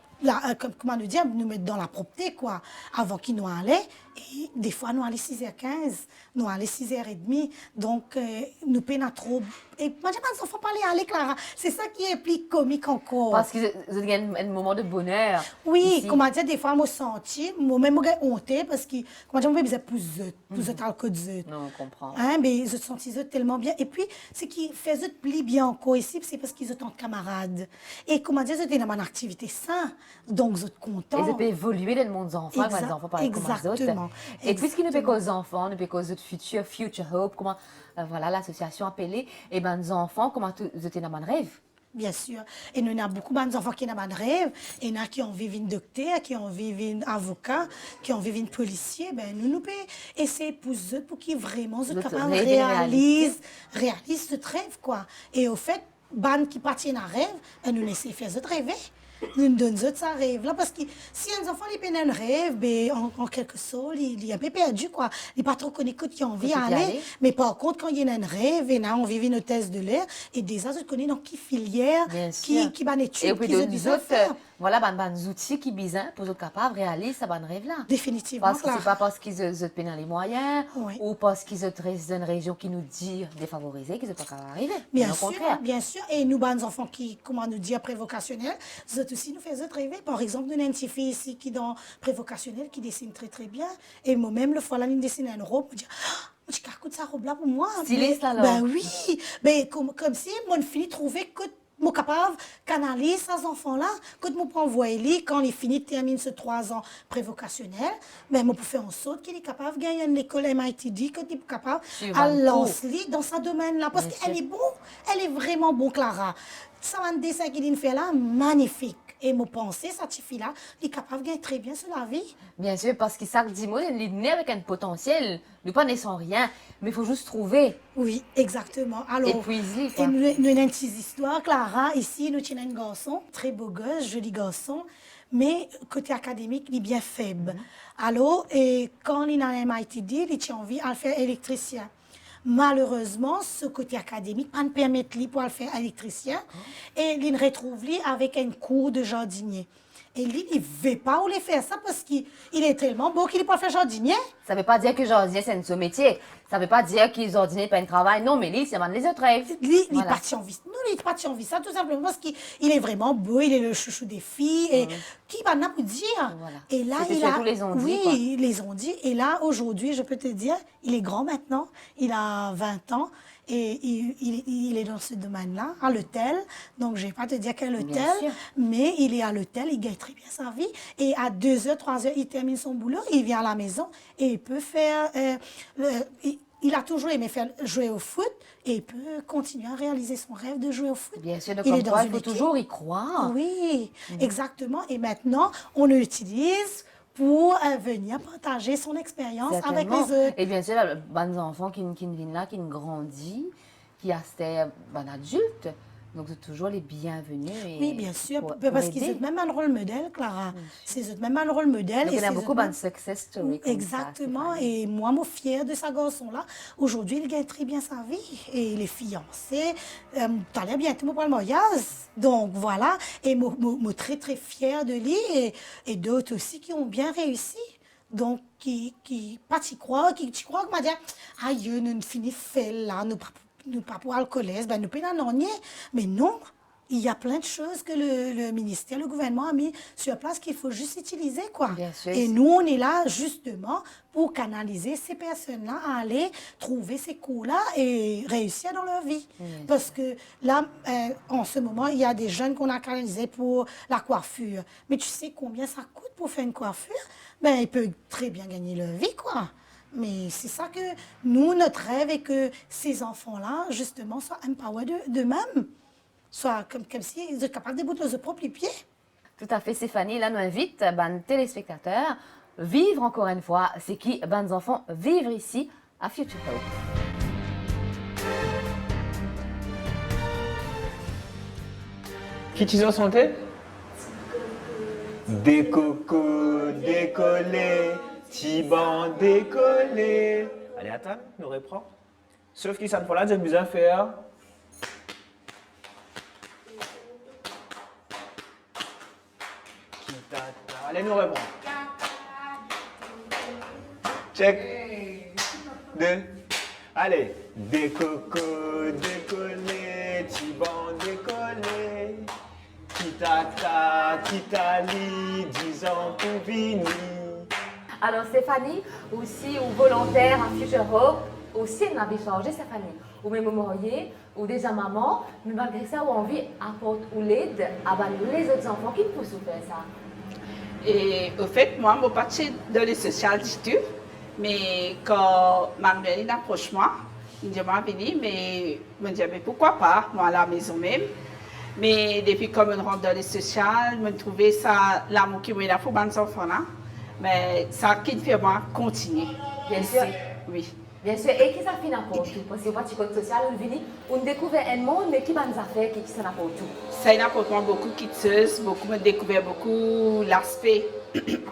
comment nous dire, nous mettre dans la propreté, quoi, avant qu'ils nous allaient. Et des fois, nous allons 6h15, nous allons 6h30, donc nous peinons trop. Et moi, je ne sais pas aller, Clara. C'est ça qui est plus comique encore. Parce que vous gagnez un moment de bonheur. Oui, ici. comment dire, des fois, je me senti, moi-même, je me honte, parce que, comment dire, je me plus de alcool de zut. Non, on comprend. Hein, mais je sens tellement bien. Et puis, ce qui fait zut plus bien encore ici, c'est parce qu'ils ont tant de camarades. Et comment dire, c'était dans une activité saine, donc ils sont contents. Et ça peut évoluer dans le monde des enfants, quand les enfants parlent comme les autres. Exactement. Et puisqu'il ne peut qu'aux enfants, ne peut qu'aux autres futurs, Future Hope, comment, voilà, l'association appelée, et ben, les enfants, comment vous êtes dans mon rêve? Bien sûr. Et nous avons beaucoup d'enfants qui ont un rêve. Et il y en a qui ont envie de docteur, qui ont envie de avocat, qui ont envie de policier. Ben, nous pouvons essayer pour eux, pour qu'ils vraiment se capables réalisent ce rêve, quoi. Et au fait, ban qui partent à rêve, ben, nous laissons faire ce rêver. Nous donnons ça rêve là parce que si un enfant il peine un rêve ben en quelque sorte il est un peu perdu quoi il pas trop connaît que qui a envie d'aller mais par contre quand il y a un rêve et là on vit une thèse de l'air et déjà je connais dans qui filière qui ban étude et puis les autres voilà ban outils qui bizarre pour être capable de réaliser ça ban rêve là définitivement parce que c'est pas parce qu'ils ont peine les moyens ou parce qu'ils ont une région qui nous dit défavorisée qu'ils ne sont pas capables d'arriver bien sûr et nous ban enfants qui comment nous dire prévocationnels aussi nous faisons rêver. Par exemple, nous avons une fille ici qui est dans prévocationnel, qui dessine très très bien. Et moi-même, le fois là, nous dessine une robe, je dis, oh, tu as ça robe là pour moi. Styliste alors. Ben oui. Ben, comme si mon fille trouvait que moi capable de canaliser ces enfants-là, que moi pour envoyer quand il finit, termine ce 3 ans prévocationnel, ben moi pour faire en sorte qu'il est capable de gagner une école MITD, qu'il est capable de lancer dans ce domaine-là. Parce qu'elle est bon, elle est vraiment bon, Clara. Ça va dessin qu'il fait là, magnifique. Et mon pensée, cette fille-là, elle est capable de gagner très bien sur la vie. Bien sûr, parce que ça dit moi, elle est née avec un potentiel. Nous pas nés sans rien, mais il faut juste trouver. Oui, exactement. Alors, et puis, nous avons une petite histoire. Clara, ici, nous avons un garçon, très beau gosse, joli garçon, mais côté académique, il est bien faible. Alors, et quand il est à MITD, il a envie de faire électricien. Malheureusement, ce côté académique ne permet pas pour le faire électricien. Et il retrouve avec un cours de jardinier. Et lui, il ne veut pas aller faire ça parce qu'il est tellement beau qu'il ne peut pas faire jardinier. Ça ne veut pas dire que jardinier, c'est un son métier. Ça ne veut pas dire que jardinier n'est pas un travail. Non, mais lui, c'est les autres rêves. Lui, il est parti en vie. Non, il est parti en vie. Ça, tout simplement parce qu'il est vraiment beau. Il est le chouchou des filles. Et qui va nous dire? Voilà. Et là, les ont dit. Oui, ils les ont dit. Et là, aujourd'hui, je peux te dire, il est grand maintenant. Il a 20 ans. Et il est dans ce domaine-là, à l'hôtel. Donc, je ne vais pas te dire quel hôtel, mais il est à l'hôtel, il gagne très bien sa vie. Et à 2h, 3h, il termine son boulot, il vient à la maison et il peut faire... il a toujours aimé jouer au foot et il peut continuer à réaliser son rêve de jouer au foot. Bien sûr, donc il faut toujours y croire. Oui, exactement. Et maintenant, on l'utilise pour venir partager son expérience avec les autres. Et bien sûr, les bonnes enfants qui viennent là, qui grandissent, qui restent adultes. Donc, c'est toujours les bienvenus. Oui, bien sûr, parce qu'ils ont même un rôle modèle, Clara. C'est même un rôle modèle. Donc, il y a beaucoup de success stories. Exactement. Et moi, je suis fière de ce garçon-là. Aujourd'hui, il gagne très bien sa vie. Et il est fiancé. Tu as l'air bientôt pour le mariage. Donc, voilà. Et je suis très, très fière de lui. Et d'autres aussi qui ont bien réussi. Donc, pas t'y croire, qui croient que m'a dit, aïe, nous finissons fait là, nous pas pour alcooliser, ben nous payons mais non, il y a plein de choses que le ministère, le gouvernement a mis sur place qu'il faut juste utiliser, quoi. Bien sûr, et nous, on est là justement pour canaliser ces personnes-là à aller trouver ces cours-là et réussir dans leur vie. Parce que là, en ce moment, il y a des jeunes qu'on a canalisés pour la coiffure. Mais tu sais combien ça coûte pour faire une coiffure? Ben, ils peuvent très bien gagner leur vie, quoi. Mais c'est ça que nous, notre rêve est que ces enfants-là, justement, soient empowered d'eux-mêmes. Soient comme s'ils étaient capables de bouger leurs propres pieds. Tout à fait, Stéphanie. Là, nous invite les téléspectateurs vivre encore une fois, c'est qui, les enfants, vivre ici à Future Hope. Qui tu en santé? Des cocos décollés. Tiban décollé. Allez, attends, nous reprend. Sauf que cette fois-là, j'ai besoin de faire. Allez, nous reprend. Check. 2. Allez. Des cocos décollés, Tiban décollé. Kitata, Kitali, 10 ans pour venir. Alors Stéphanie, aussi ou volontaire à Future Hope, aussi elle m'avait changé Stéphanie. Ou même mariée, ou déjà maman, mais malgré ça, on envie apporter ou l'aide à les autres enfants qui peuvent faire ça. Et au fait, moi, je suis partie dans les social du tout, mais quand Manuel approche moi, il dit, moi, venir, mais je me dis, mais pourquoi pas, moi à la maison même. Mais depuis que je rentre dans le social, je trouve ça l'amour qui m'a pour les enfants là. Mais ça qui fait moi continuer. Bien sûr. Oui. Bien sûr, et qui ça fait n'importe tout? Parce que moi, tu code social, on vient, on découvre un monde, mais qui va nous faire, qui ça n'importe tout? Ça n'importe moi beaucoup quitteuse, beaucoup me découvert beaucoup l'aspect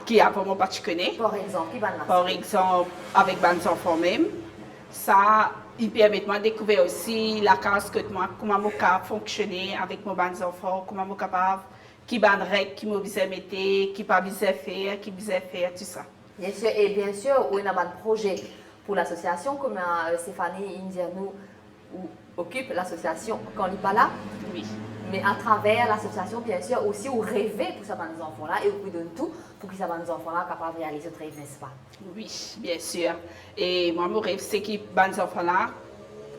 qui a vraiment pas tu connais. Par exemple, qui va nous Par exemple, avec les enfants même. Ça, il permet de découvrir aussi la case que moi, comment je peux fonctionner avec mes enfants, comment je suis capable, qui ban règles, qui me besoin mettre, qui pas besoin faire, tout ça. Bien sûr, et bien sûr, on a un projet pour l'association, comme Stéphanie Indianou occupe l'association quand il n'est pas là. Oui. Mais à travers l'association, bien sûr, aussi, on rêvait pour ça les enfants-là et on donne tout pour que ça les enfants-là capables de réaliser ce rêve, n'est-ce pas? Oui, bien sûr. Et moi, mon rêve, c'est que les enfants-là,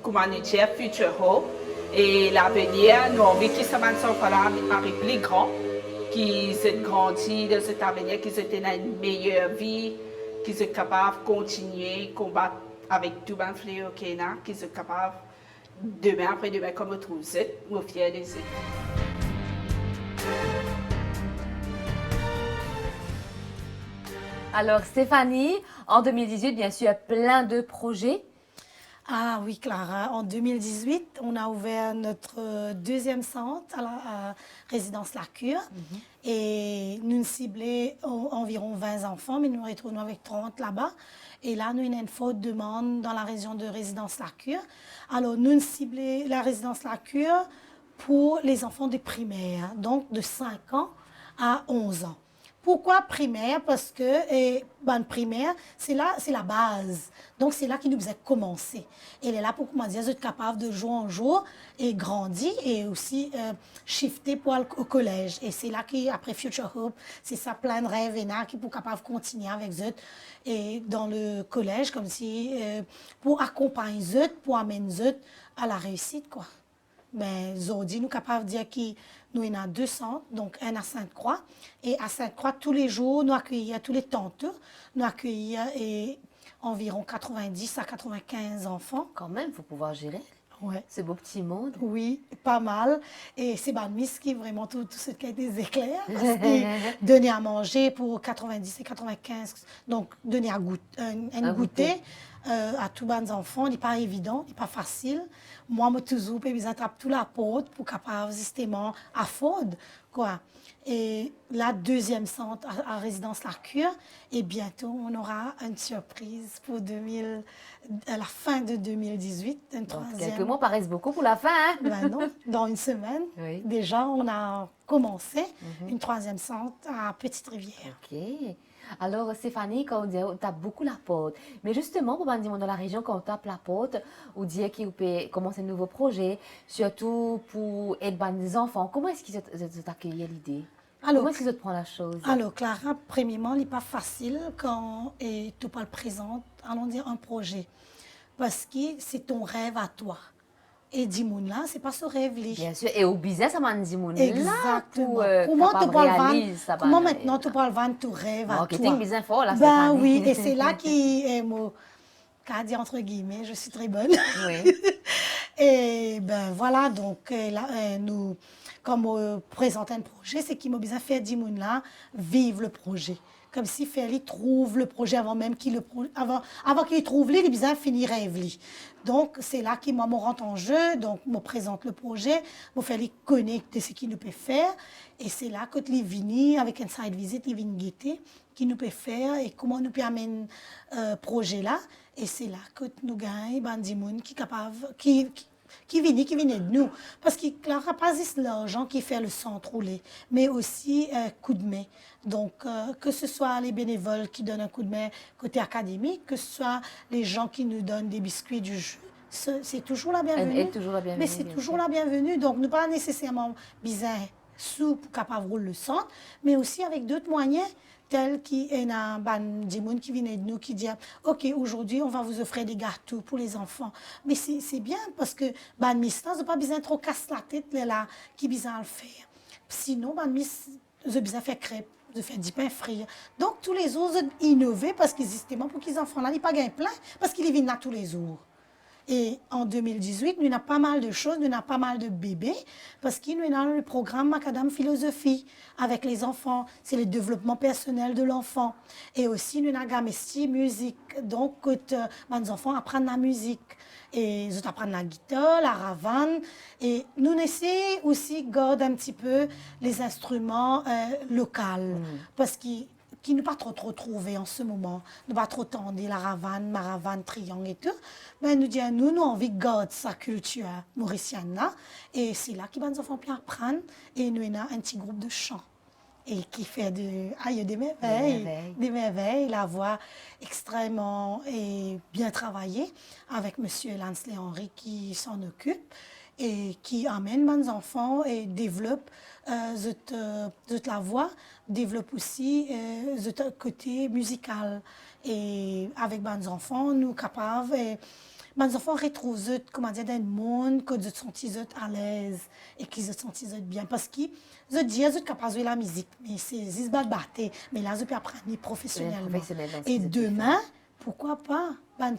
comment nous dire, futur hope. Et l'avenir, nous avons envie que ces enfants-là arrivent plus grands, qu'ils aient grandi dans cet avenir, qu'ils aient une meilleure vie, qu'ils soient capables de continuer à combattre avec tout le fléau qu'il y a, qu'ils soient capables, demain après demain, comme on trouve ça, nous fiers de ça. Alors, Stéphanie, en 2018, bien sûr, plein de projets. Ah oui, Clara. En 2018, on a ouvert notre deuxième centre à la résidence La Cure. Et nous ciblons environ 20 enfants, mais nous retrouvons avec 30 là-bas. Et là, nous avons une forte demande dans la région de résidence La Cure. Alors, nous ciblons la résidence La Cure pour les enfants de primaire, donc de 5 ans à 11 ans. Pourquoi primaire? Parce que primaire, c'est la base. Donc, c'est là qu'il nous a commencé. Elle est là pour comment dire, être capable de jour en jour et grandir et aussi shifter pour aller au collège. Et c'est là qu'après Future Hope, c'est ça plein de rêves et qui pour capable continuer avec eux et dans le collège, comme si pour accompagner eux, pour amener eux à la réussite, quoi. Ben, aujourd'hui, nous sommes capables de dire que nous avons 2 centres, donc un à Sainte-Croix. Et à Sainte-Croix, tous les jours, nous accueillons tous les tantôt, nous accueillons environ 90 à 95 enfants. Quand même, il faut pouvoir gérer. Ouais. Ce beau petit monde. Oui, pas mal. Et c'est Miss qui est vraiment tout ce qui a des éclairs. Parce que donner à manger pour 90 et 95, donc donner un goûter à tous les enfants, n'est pas évident, n'est pas facile. Moi, je toujours besoin de tout la porte pour capable justement à Ford, quoi. Et la deuxième centre à résidence La Cure, et bientôt on aura une surprise pour à la fin de 2018, une troisième. Quelques mois paraissent beaucoup pour la fin, hein? Ben non, dans une semaine, Oui. déjà on a commencé une troisième centre à Petite-Rivière. Ok. Alors, Stéphanie, quand on dit on tape beaucoup la porte, mais justement, pour dire dans la région, quand on tape la porte, on dit qu'on peut commencer un nouveau projet, surtout pour aider les enfants. Comment est-ce qu'ils ont accueilli l'idée? Comment est-ce qu'ils ont pris la chose? Alors, Clara, premièrement, il n'est pas facile quand tu parles présente, allons dire un projet, parce que c'est ton rêve à toi. Et Dimoun là, c'est pas ce rêve-là. Bien sûr, et au business, ça m'a dit Dimoun là. Exactement. Comment maintenant tu parles vendre ton rêve à toi? Marketing business fort là, Ben oui, et c'est là qui est mon cas dit entre guillemets, je suis très bonne. Oui. Et ben voilà, donc là, nous, comme on présente un projet, c'est qu'il m'a besoin de faire Dimoun là vivre le projet. Comme si Feli trouve le projet avant même avant qu'il trouve il a besoin de finir rêve. Donc c'est là qu'il me rentre en jeu, donc me présente le projet, me fait les connaître de ce qu'il nous peut faire, et c'est là que les vini avec un site visit, les vini guetter, qui nous peut faire et comment nous peut amener projet là, et c'est là que nous gagnons Bandimoun qui capable qui vient de nous. Parce qu'il n'y a pas juste l'argent qui fait le centre roulé, mais aussi coup de main. Donc, que ce soit les bénévoles qui donnent un coup de main côté académique, que ce soit les gens qui nous donnent des biscuits du jeu, c'est toujours la bienvenue. Elle est toujours la bienvenue. Mais c'est toujours la bienvenue. Donc, nous pas nécessairement besoin sous pour capable rouler le centre, mais aussi avec d'autres moyens tel qu'il y a des gens qui viennent de nous qui disent « Ok, aujourd'hui, on va vous offrir des gâteaux pour les enfants. » Mais c'est bien parce que les miss, ils n'ont pas besoin de trop casser la tête là, qui besoin de le faire. Sinon, les miss, ils ont besoin de faire crêpes, de faire du pain frit. Donc, tous les jours, ils innovent parce que justement, pour que les enfants là, ils ne pas gagnent plein parce qu'ils viennent là tous les jours. Et en 2018, nous avons pas mal de choses, nous avons pas mal de bébés, parce que nous avons le programme Macadam Philosophie avec les enfants. C'est le développement personnel de l'enfant. Et aussi, nous avons Gamesti musique. Donc, les enfants apprennent la musique. Et ils apprennent la guitare, la ravane. Et nous essayons aussi de garder un petit peu les instruments locaux. Parce que qui ne pas trop trouvé en ce moment, ne pas trop tendre la ravane, maravane, triangle et tout, mais nous disons, nous avons envie de garder sa culture mauricienne là, et c'est là que les enfants peuvent apprendre, et nous avons un petit groupe de chant, et qui fait des merveilles, la voix extrêmement et bien travaillée, avec Monsieur Lansley Henry qui s'en occupe, et qui amène les enfants et développe la voix, développe aussi le côté musical. Et avec les enfants, nous sommes capables, les enfants retrouvent comment dire, dans le monde que ils sont à l'aise et qu'ils se sentent bien. Parce qu'ils disent qu'ils sont capables de jouer la musique, mais c'est ils battent, mais là, ils peuvent apprendre professionnellement. Et demain, pourquoi pas,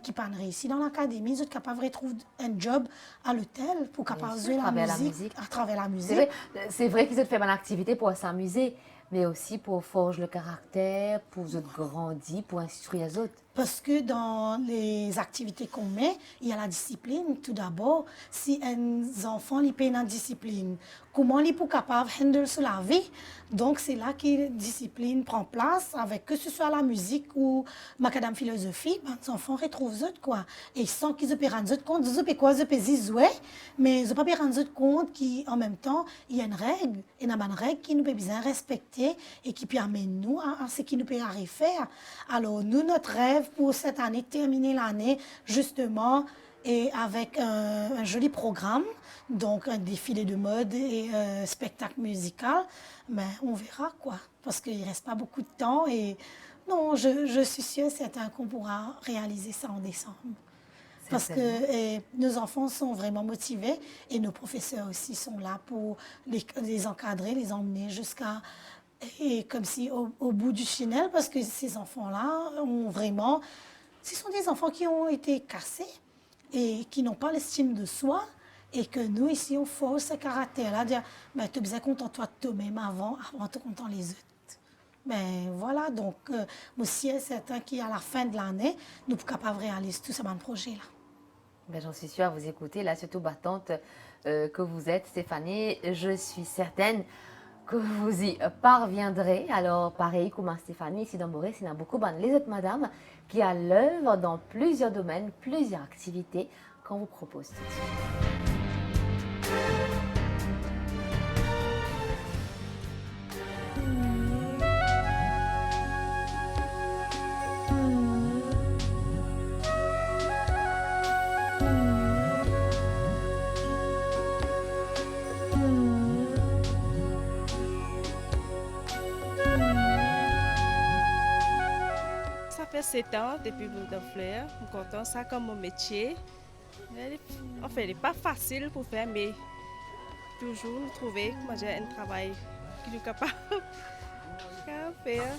qui pas réussi dans l'académie, ils sont capables de trouver un job à l'hôtel pour capable jouer la musique à travers la musique. C'est vrai qu'ils ont fait une activité pour s'amuser, mais aussi pour forger le caractère, pour grandir, pour instruire les autres. Parce que dans les activités qu'on met, il y a la discipline. Tout d'abord, si un enfant il paye une discipline, comment il est capable de handler sur la vie? Donc, c'est là que la discipline prend place, avec que ce soit la musique ou Macadam Philosophie, les enfants retrouvent ça, quoi. Et sans qu'ils se rendent compte, ils peuvent quoi, ils peuvent jouer, mais ils ne peuvent pas rendre compte qu'en même temps, il y a une règle, et une règle qui nous peut bien respecter et qui permet nous à ce qui nous peut arriver faire. Alors, nous, notre rêve pour cette année, terminer l'année justement et avec un joli programme, donc un défilé de mode et un spectacle musical, mais on verra quoi, parce qu'il ne reste pas beaucoup de temps et non, je suis sûre certain qu'on pourra réaliser ça en décembre. Parce que nos enfants sont vraiment motivés et nos professeurs aussi sont là pour les encadrer, les emmener jusqu'à... Et comme si au bout du tunnel, parce que ces enfants-là ont vraiment... Ce sont des enfants qui ont été cassés et qui n'ont pas l'estime de soi et que nous, ici, on force ce caractère-là, dire « tu es bien content toi de toi-même avant de content les autres ». Mais voilà, donc, moi aussi, c'est certain qu'à la fin de l'année, nous sommes capables de réaliser tout ce projet-là. Ben, j'en suis sûre à vous écouter, là, surtout battante que vous êtes, Stéphanie. Je suis certaine que vous y parviendrez. Alors, pareil comme Stéphanie, ici dans Maurice, il y en a beaucoup, les autres madames qui à l'œuvre dans plusieurs domaines, plusieurs activités qu'on vous propose tout de suite. Ça fait 7 ans depuis Boule de Fleurs. Je suis contente ça comme mon métier. Enfin, il n'est pas facile pour faire, mais toujours nous trouver comment dire, un travail qui est capable de faire.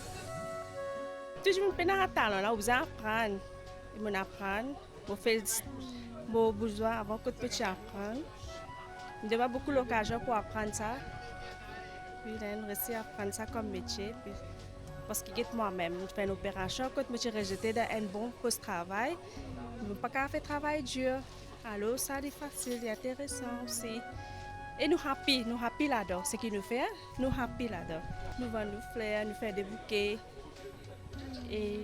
Toujours un peu talent là, vous apprendre. Vous apprendre, vous faire vos besoins avant que tu apprennes. Il y a beaucoup d'occasions pour apprendre ça. Puis j'ai réussi à apprendre ça comme métier. Puis, parce que moi-même, je fais une opération, quand je suis rejetée dans un bon poste de travail, je ne peux pas faire travail dur. Alors, ça c'est facile et intéressant aussi. Et nous happy là-dedans. Ce qu'il nous fait, nous happy là-dedans. Nous vendons nos fleurs, nous faisons des bouquets. Et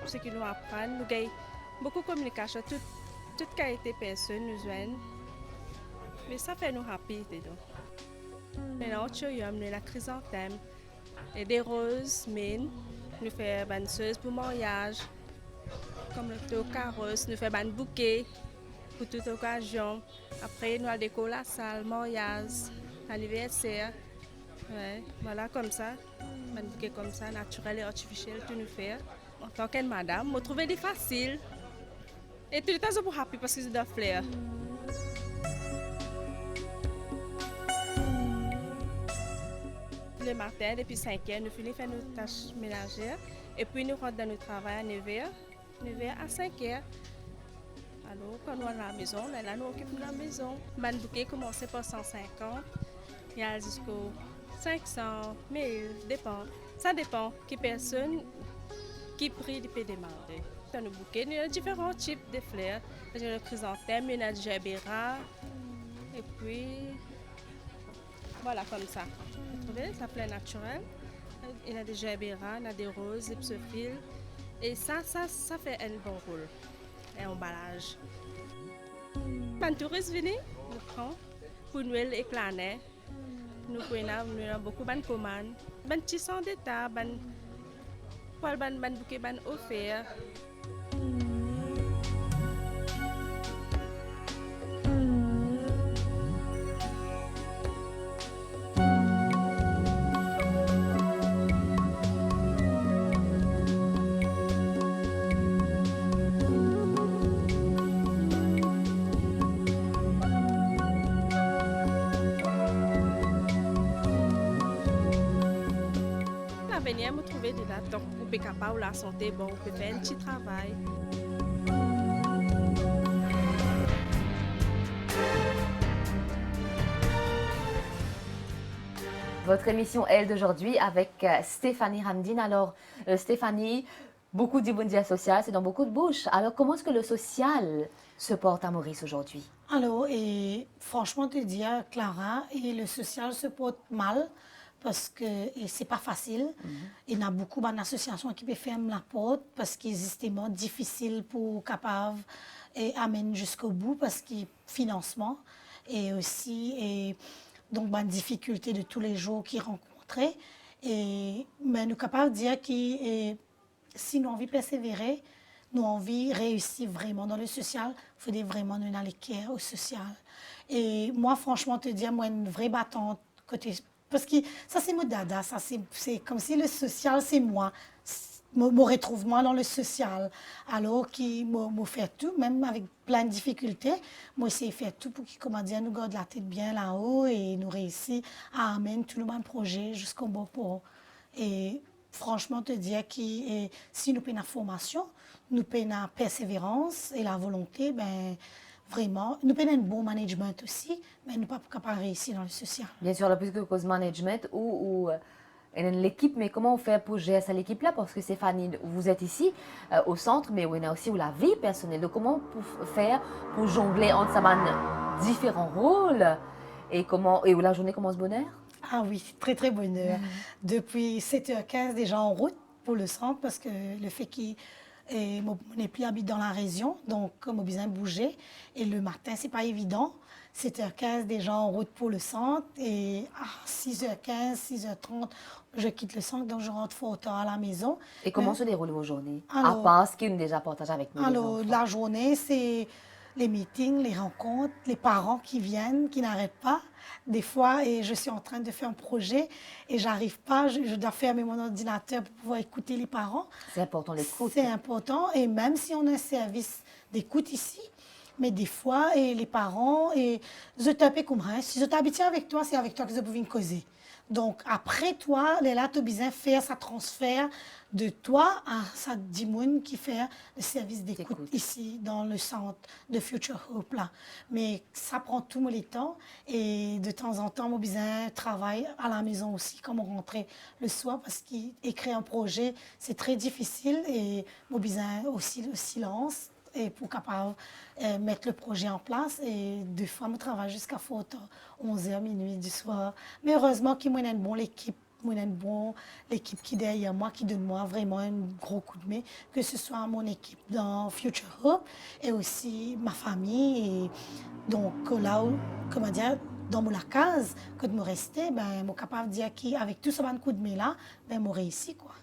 ce qu'ils nous apprennent, nous gagnons beaucoup de communication. Toute qualité personne nous joignent. Mais ça fait nous happy dedans. Maintenant, nous avons la chrysanthème. Et des roses, mine, nous faisons des choses pour mariage, comme le carrosse, nous faisons des bouquets pour toute occasion. Après, nous décorons la salle, mariage, anniversaire. Ouais, voilà, comme ça, des bouquets comme ça, naturel et artificiel, tout nous fait. En tant que madame, je trouve ça facile. Et tout le temps, je suis happy parce que c'est des fleurs. Le matin, depuis 5 heures, nous finissons faire nos tâches ménagères et puis nous rentrons dans notre travail à 9 heures à 5 heures. Alors, quand on est à la maison, on est là, nous occupons de la maison. Man bouquet commençait par 150, il y a jusqu'au 500, 1000, dépend. Ça dépend qui personne, qui prix il peut demander. Dans le bouquet, il y a différents types de fleurs. Il y a le chrysanthème, il y a le gerbera, et puis voilà comme ça. Vous trouvez, ça fleur naturelle. Il y a des gerbera, il y a des roses, des psophiles. Et ça fait un bon rôle, un emballage. Les touristes viennent, nous prenons pour Noël et Clanet. Nous avons beaucoup de commandes, des petits sons d'état, des bouquets offerts. Venir me trouver de là, donc on peut capable la santé, bon, on peut faire un petit travail. Votre émission Elle d'aujourd'hui avec Stéphanie Ramdine. Alors Stéphanie, beaucoup d'Ibundia social, c'est dans beaucoup de bouches. Alors comment est-ce que le social se porte à Maurice aujourd'hui? Alors, et franchement, te dire, Clara, et le social se porte mal. Parce que ce n'est pas facile. Il y a beaucoup d'associations qui peuvent fermer la porte parce qu'ils sont difficiles pour capables et amener jusqu'au bout parce qu'il y a financement et aussi donc des difficultés de tous les jours qu'ils rencontraient. Mais nous sommes capables de dire que si nous avons envie de persévérer, nous avons envie de réussir vraiment dans le social, il faut vraiment nous aller au social. Et moi, franchement, te dire, moi, une vraie battante côté. Parce que ça, c'est mon dada, ça, c'est comme si le social, c'est moi. Me retrouve moi dans le social. Alors qu'il me fait tout, même avec plein de difficultés, moi, essayer de faire tout pour qu'il, comment dire, nous garde la tête bien là-haut et nous réussir à amener tout le même projet jusqu'au bon port. Et franchement, te dire que si nous payons la formation, nous payons la persévérance et la volonté, ben vraiment, nous payons un bon management aussi, mais nous ne sommes pas réussir dans le social. Bien sûr, plus que cause management ou l'équipe, mais comment on fait pour gérer ça l'équipe-là? Parce que Stéphanie, vous êtes ici au centre, mais on a aussi la vie personnelle. Donc comment faire pour jongler entre ces différents rôles et où la journée commence bonheur? Ah oui, très très bonne heure. Depuis 7h15 déjà en route pour le centre parce que le fait qu'on n'est plus habite dans la région, donc on a besoin de bouger. Et le matin, c'est pas évident. 7h15 déjà en route pour le centre et à 6h15, 6h30, je quitte le centre, donc je rentre fort tard à la maison. Et comment se déroulent vos journées? Alors, à part ce qu'ils ont déjà partagé avec nous. Alors, la journée, c'est les meetings, les rencontres, les parents qui viennent, qui n'arrêtent pas. Des fois, et je suis en train de faire un projet et j'arrive pas, je dois fermer mon ordinateur pour pouvoir écouter les parents. C'est important l'écoute. C'est important et même si on a un service d'écoute ici, mais des fois, et les parents, et je t'appelle comme ça, si je t'habite avec toi, c'est avec toi que je peux causer. Donc, après toi, là, tu as besoin de faire ça transfert de toi à ça Dimoun qui fait le service d'écoute ici, dans le centre de Future Hope. Là. Mais ça prend tout le temps et de temps en temps, on a besoin de travailler à la maison aussi, comme on rentrait le soir, parce qu'écrire un projet, c'est très difficile et on a besoin aussi le silence. Et pour capable mettre le projet en place. Et des fois, je travaille jusqu'à 11h, minuit du soir. Mais heureusement qu'il y a une bonne équipe. L'équipe qui est derrière moi, qui donne moi vraiment un gros coup de main, que ce soit mon équipe dans Future Hope et aussi ma famille. Et donc là, comment dire, dans la case, quand je me restais, ben, je suis capable de dire qu'avec tout ce coup de main-là, ben, je réussi, quoi.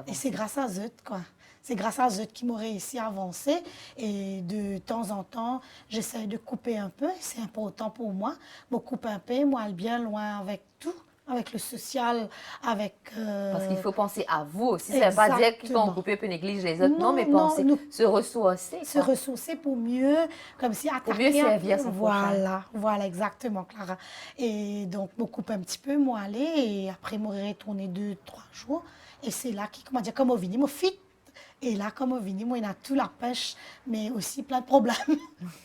Et c'est grâce à eux, quoi. C'est grâce à eux qui m'ont réussi à avancer. Et de temps en temps, j'essaie de couper un peu. C'est important pour moi. Je coupe un peu, moi, bien loin avec tout, avec le social, avec... Parce qu'il faut penser à vous aussi. Ça ne veut pas dire qu'on coupe peut négliger les autres. Non, mais penser, se ressourcer. Se ressourcer pour mieux, comme si attaquer... Pour mieux servir son prochain. Voilà, exactement, Clara. Et donc, je coupe un petit peu, moi, aller. Et après, je retourner 2-3 jours. Et c'est là, comment dire, comme on vient, je fit. Et là, comme on vient, moi, il y a tout la pêche, mais aussi plein de problèmes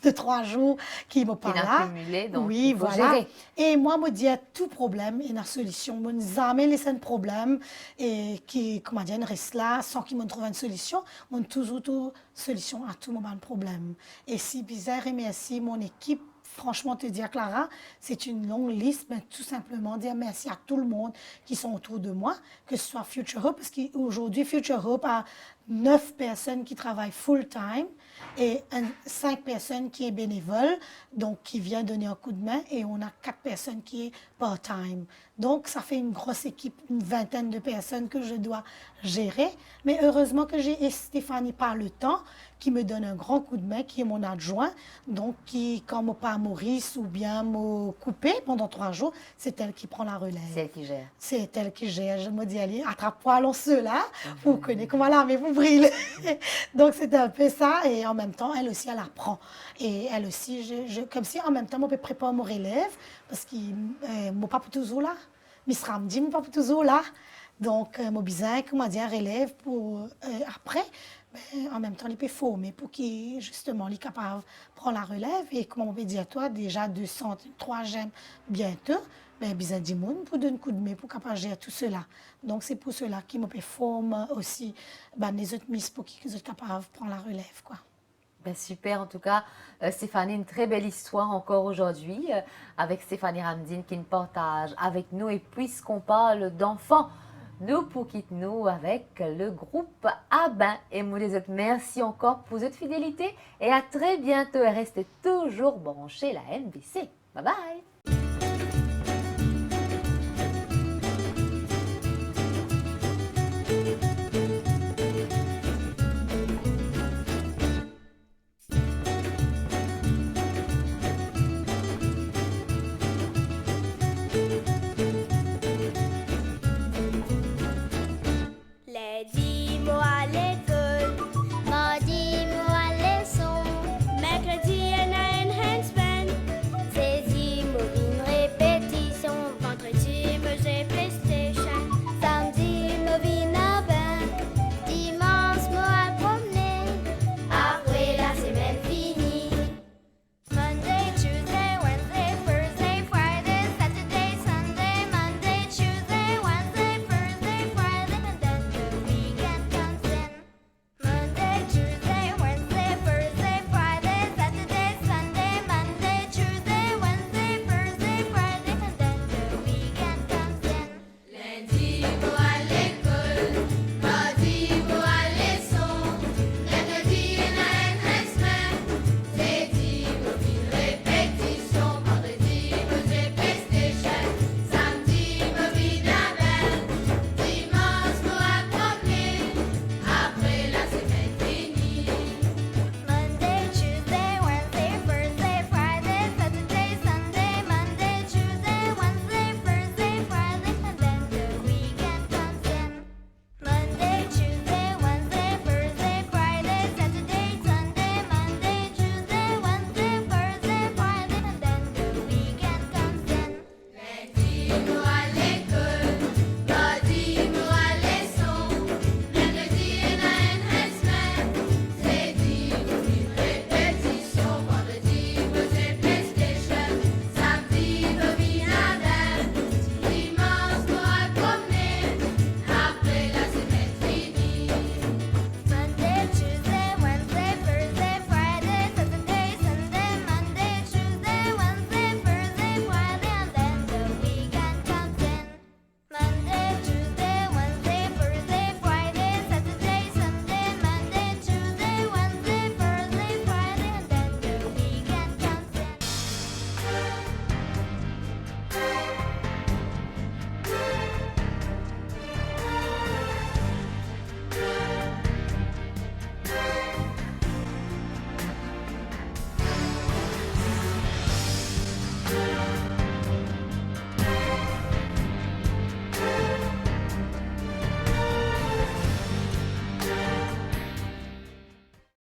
de 3 jours qui me Qui parlent n'a là. accumulé, donc Oui, il faut voilà. gérer. Et moi, me dis, tout problème, il y a une solution. Moi, jamais laisser un problème et qui, comment dire, reste là sans qu'il me trouve une solution. Moi, toujours solution à tout moment de problème. Et si bizarre, et merci mon équipe. Franchement, te dire, Clara, c'est une longue liste, mais tout simplement dire merci à tout le monde qui sont autour de moi, que ce soit Future Hope, parce qu'aujourd'hui, Future Hope a 9 personnes qui travaillent full-time et 5 personnes qui est bénévole, donc qui vient donner un coup de main, et on a 4 personnes qui est part-time. Donc, ça fait une grosse équipe, une vingtaine de personnes que je dois gérer. Mais heureusement que j'ai Stéphanie par le temps, qui me donne un grand coup de main, qui est mon adjoint. Donc, qui, quand mon pas Maurice ou bien me couper pendant 3 jours, c'est elle qui prend la relève. C'est elle qui gère. C'est elle qui gère. Je me dis, allez, attrape-toi, allons ceux-là. Vous connaissez comment là, mais vous brille. Donc, c'était un peu ça. Et en même temps, elle aussi, elle apprend. Et elle aussi, comme si en même temps, on peut préparer mon relève, parce que mon pas toujours là. Miss Ramdi, mon pas toujours là. Donc, mon besoin, comment dire, relève pour après. En même temps, il peut former pour qu'il, justement, il est capable de prendre la relève. Et comme on peut dire, toi, déjà 203 j'aime bientôt, ben, besoin du monde pour donner un coup de main pour capable gérer tout cela. Donc, c'est pour cela qu'il me peut former aussi les autres miss pour qu'ils soient capables de prendre la relève, quoi. Ben super, en tout cas, Stéphanie, une très belle histoire encore aujourd'hui avec Stéphanie Ramdine qui nous partage avec nous. Et puisqu'on parle d'enfants, nous pour quitter nous avec le groupe Abin. Et moi les autres, merci encore pour votre fidélité et à très bientôt. Et restez toujours branchés la MBC. Bye bye.